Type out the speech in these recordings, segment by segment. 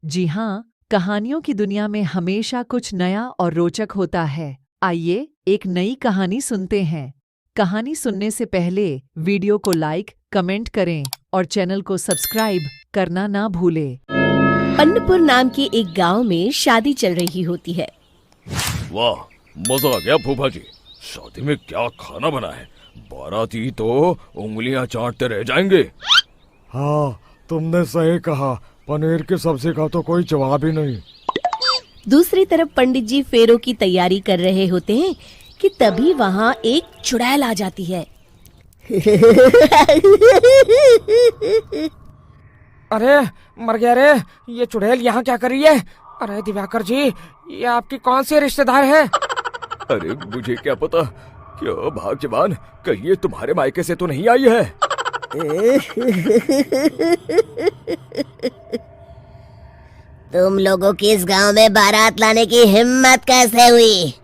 जी हाँ, कहानियों की दुनिया में हमेशा कुछ नया और रोचक होता है। आइए एक नई कहानी सुनते हैं। कहानी सुनने से पहले वीडियो को लाइक, कमेंट करें और चैनल को सब्सक्राइब करना ना भूलें। पन्नपुर नाम के एक गांव में शादी चल रही होती है। वाह, मजा आ गया फूफा जी। शादी में क्या खाना बना है, बाराती तो उंगलियां चाटते रह जाएंगे। हाँ, तुमने सही कहा। पनीर की सब्जी का तो कोई जवाब ही नहीं। दूसरी तरफ पंडित जी फेरों की तैयारी कर रहे होते हैं कि तभी वहाँ एक चुड़ैल आ जाती है। अरे मर गया रे, ये चुड़ैल यहाँ क्या कर रही है? अरे दिवाकर जी, ये आपकी कौन सी रिश्तेदार है? अरे मुझे क्या पता, क्या भाग्यवान, कहीं ये तुम्हारे मायके से तो नहीं आई है। तुम लोगों की इस गांव में बारात लाने की हिम्मत कैसे हुई?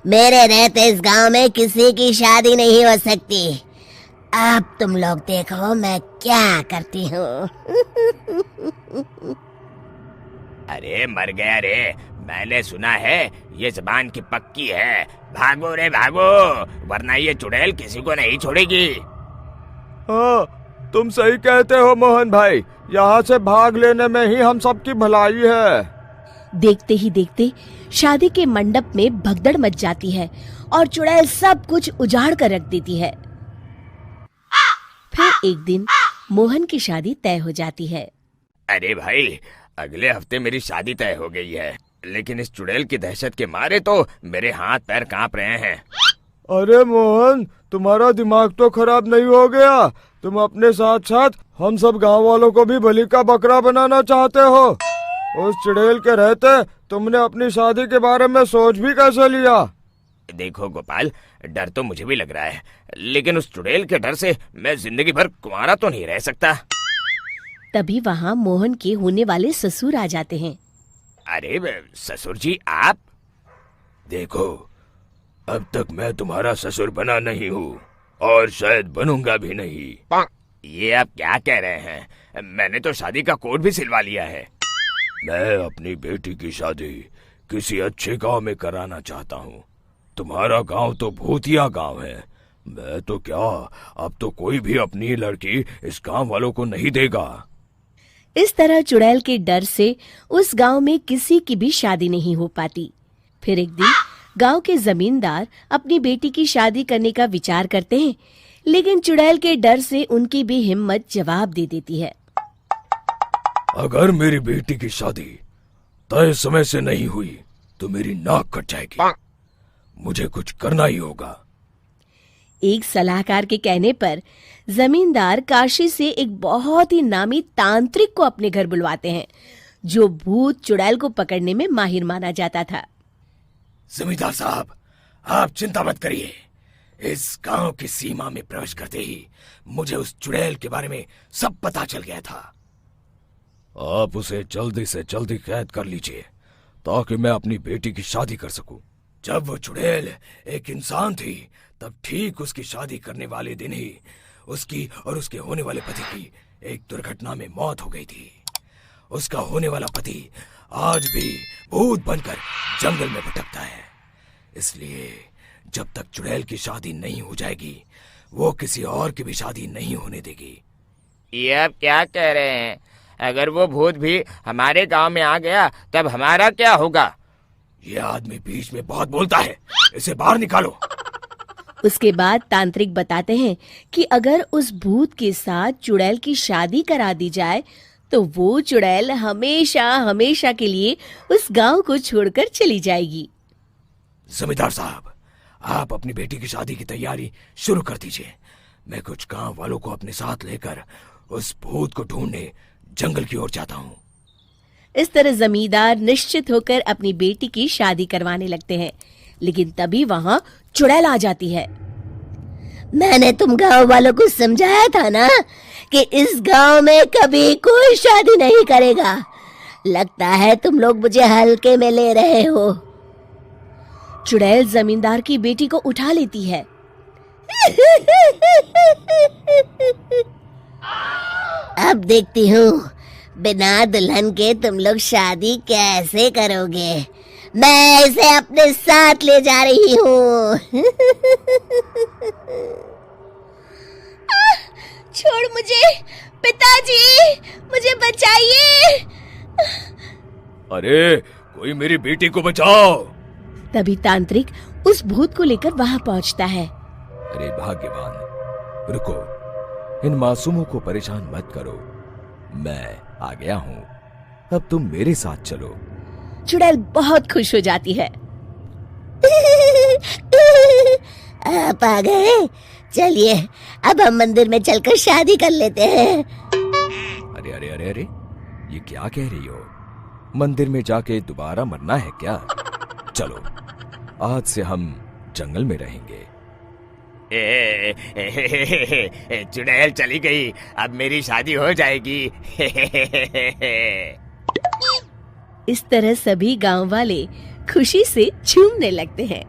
मेरे रहते इस गांव में किसी की शादी नहीं हो सकती। अब तुम लोग देखो मैं क्या करती हूँ। अरे मर गया रे, मैंने सुना है ये जबान की पक्की है। भागो रे भागो, वरना ये चुड़ैल किसी को नहीं छोड़ेगी। हाँ, तुम सही कहते हो मोहन भाई। यहाँ से भाग लेने में ही हम सबकी भलाई है। देखते ही देखते शादी के मंडप में भगदड़ मच जाती है और चुड़ैल सब कुछ उजाड़ कर रख देती है। फिर एक दिन मोहन की शादी तय हो जाती है। अरे भाई, अगले हफ्ते मेरी शादी तय हो गई है, लेकिन इस चुड़ैल की दहशत के मारे तो मेरे हाथ पैर कांप रहे हैं। अरे मोहन, तुम्हारा दिमाग तो खराब नहीं हो गया? तुम अपने साथ साथ हम सब गांव वालों को भी बलि का बकरा बनाना चाहते हो? उस चुड़ैल के रहते तुमने अपनी शादी के बारे में सोच भी कैसे लिया? देखो गोपाल, डर तो मुझे भी लग रहा है, लेकिन उस चुड़ैल के डर से मैं जिंदगी भर कुंवारा तो नहीं रह सकता। तभी वहाँ मोहन के होने वाले ससुर आ जाते हैं। अरे ससुर जी, आप? देखो, अब तक मैं तुम्हारा ससुर बना नहीं हूँ और शायद बनूंगा भी नहीं। ये आप क्या कह रहे हैं? मैंने तो शादी का कोड भी सिलवा लिया है। मैं अपनी बेटी की शादी किसी अच्छे गांव में कराना चाहता हूँ। तुम्हारा गांव तो भूतिया गांव है। मैं तो क्या, अब तो कोई भी अपनी लड़की इस गांव वालों को नहीं देगा। इस तरह चुड़ैल के डर से उस गांव में किसी की भी शादी नहीं हो पाती। फिर एक दिन गांव के जमींदार अपनी बेटी की शादी करने का विचार करते हैं, लेकिन चुड़ैल के डर से उनकी भी हिम्मत जवाब दे देती है। अगर मेरी बेटी की शादी तय समय से नहीं हुई तो मेरी नाक कट जाएगी। मुझे कुछ करना ही होगा। एक सलाहकार के कहने पर जमींदार काशी से एक बहुत ही नामी तांत्रिक को अपने घर बुलवाते हैं, जो भूत चुड़ैल को पकड़ने में माहिर माना जाता था। जमींदार साहब, आप चिंता मत करिए। इस गांव की सीमा में प्रवेश करते ही मुझे उस चुड़ैल के बारे में सब पता चल गया था। आप उसे जल्दी से जल्दी कैद कर लीजिए ताकि मैं अपनी बेटी की शादी कर सकूं। जब वो चुड़ैल एक इंसान थी, तब ठीक उसकी शादी करने वाले दिन ही उसकी और उसके होने वाले पति की एक दुर्घटना में मौत हो गई थी। उसका होने वाला पति आज भी भूत बनकर जंगल में भटकता है। इसलिए जब तक चुड़ैल की शादी नहीं हो जाएगी, वो किसी और की भी शादी नहीं होने देगी। ये आप क्या कह रहे हैं? अगर वो भूत भी हमारे गांव में आ गया तब हमारा क्या होगा? ये आदमी बीच में बहुत बोलता है, इसे बाहर निकालो। उसके बाद तांत्रिक बताते हैं कि अगर उस भूत के साथ चुड़ैल की शादी करा दी जाए तो वो चुड़ैल हमेशा हमेशा के लिए उस गांव को छोड़कर चली जाएगी। जमींदार साहब, आप अपनी बेटी की शादी की तैयारी शुरू कर दीजिए। मैं कुछ गांव वालों को अपने साथ लेकर उस भूत को ढूंढने जंगल की ओर जाता हूँ। इस तरह जमींदार निश्चित होकर अपनी बेटी की शादी करवाने लगते हैं, लेकिन तभी वहाँ चुड़ैल आ जाती है। मैंने तुम गांव वालों को समझाया था ना कि इस गांव में कभी कोई शादी नहीं करेगा। लगता है तुम लोग मुझे हल्के में ले रहे हो। चुड़ैल जमींदार की बेटी को उठा लेती है। अब देखती हूँ बिना दुल्हन के तुम लोग शादी कैसे करोगे? मैं इसे अपने साथ ले जा रही हूँ। छोड़ मुझे, पिताजी, मुझे बचाइए। अरे कोई मेरी बेटी को बचाओ। तभी तांत्रिक उस भूत को लेकर वहां पहुंचता है। अरे भाग्यवान, रुको, इन मासूमों को परेशान मत करो, मैं आ गया हूँ, अब तुम मेरे साथ चलो। चुड़ैल बहुत खुश हो जाती है। आप आ गए, चलिए अब हम मंदिर में चलकर शादी कर लेते हैं। अरे अरे अरे अरे, ये क्या कह रही हो? मंदिर में जाके दोबारा मरना है क्या? चलो, आज से हम जंगल में रहेंगे। चुड़ैल चली गई, अब मेरी शादी हो जाएगी। इस तरह सभी गांव वाले खुशी से झूमने लगते हैं।